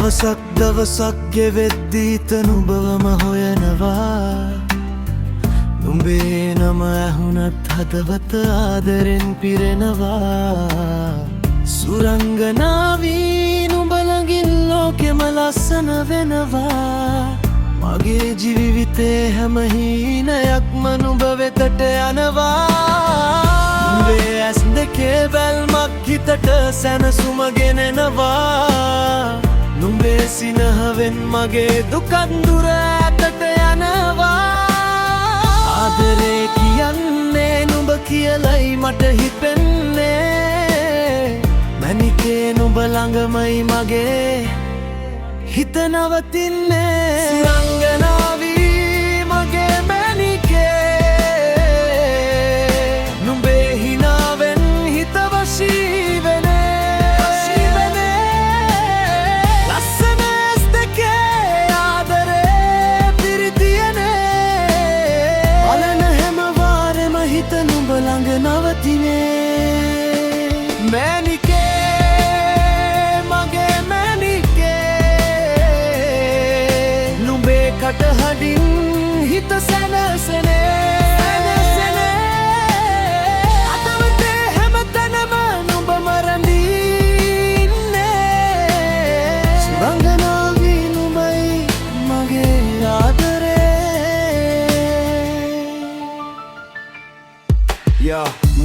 දවසක් ගෙවෙද්දී නුඹවම හොයනවා. නුඹේ නම ඇහුනත් හදවත ආදරෙන් පිරෙනවා. සුරංගනාවී නුඹ ළඟින් ලෝකෙම ලස්සන වෙනවා. මගේ ජීවිතේ හැම හීනයක්ම නුඹ වෙතට යනවා. නුඹේ ඇස් දෙකේ බැල්මක් හිතට සැනසුම ගෙනෙනවා. නුඹේ සිනහවෙන් මගේ දුකත් දුර ඇතට යනවා. ආදරේ කියන්නේ නුඹ කියලයි මට හිතෙන්නේ. මැනිකේ නුඹ ළඟමයි මගේ හිත නවතින්නේ. සුරංගනාවී මගේ මැනිකේ නුඹේ හිනාවෙන් හිත වශී වෙන්නේ. ළඟ නවතිනේ. මැනිකේ මගේ මැනිකේ නුඹේ කටහඬින් හිත සැනසෙනේ. අතවතේ හැමතැනම නුඹම රැඳින්නේ. සුරංගනාවී නුඹයි මගේ ආදරේ.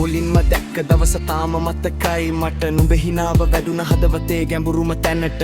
මුලින්ම දැක්ක දවස තාම මතකයි මට. නුඹ හිනාව වැඩුණ හදවතේ ගැඹුරුම තැනට.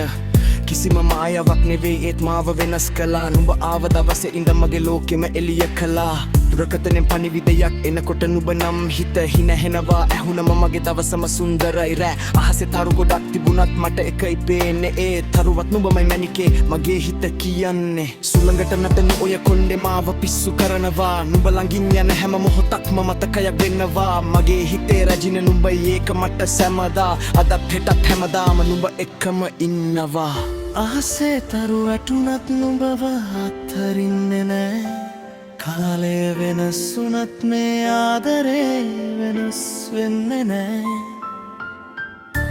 කිසිම මායාවක් නෙවෙයි ඒත් මාව වෙනස් කළා. නුඹ ආව දවසේ ඉඳන් මගේ ලෝකෙම එළිය කළා. දුරකතනෙන් පණිවිඩයක් එනකොට නුඹ නම් හිත හිනහෙනවා. ඇහුනම මගේ දවසම සුන්දරයි රෑ. අහසේ තරු ගොඩක් තිබුණත් මට එකයි පේන්නේ. ඒ තරුවත් නුඹමයි මැනිකේ මගේ හිත කියන්නේ. සුළඟට නටන ඔය කොණ්ඩේ මාව පිස්සු කරනවා. නුඹ ළඟින් යන හැම මොහොතක්ම මතකයක් වෙනවා. මගේ හිතේ රැජින නුඹයි ඒක මට සැමදා. අදත් හෙටත් හැමදාම නුඹ එක්කම ඉන්නවා. අහසේ තරු වැටුණත් නුඹව අත්හරින්නේ නෑ. කාලය වෙනස් වුණත් මේ ආදරේ වෙනස් වෙන්නේ නෑ.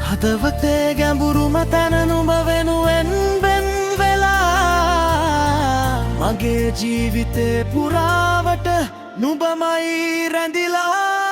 හදවතේ ගැඹුරුම තැන නුඹ වෙනුවෙන් වෙන් වෙලා. මගේ ජීවිතේ පුරාවට නුඹමයි රැඳිලා.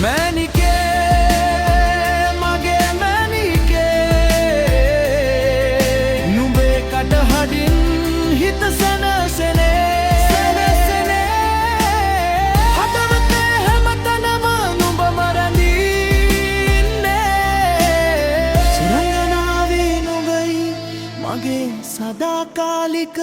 මැනිකේ මගේ මැනිකේ නුඹේ කටහඬින් හිත සැනසෙනේ. හදවතේ හැමතැනම නුඹම රැඳින්නේ. සුරංගනාවී නුඹයි මගේ සදාකාලික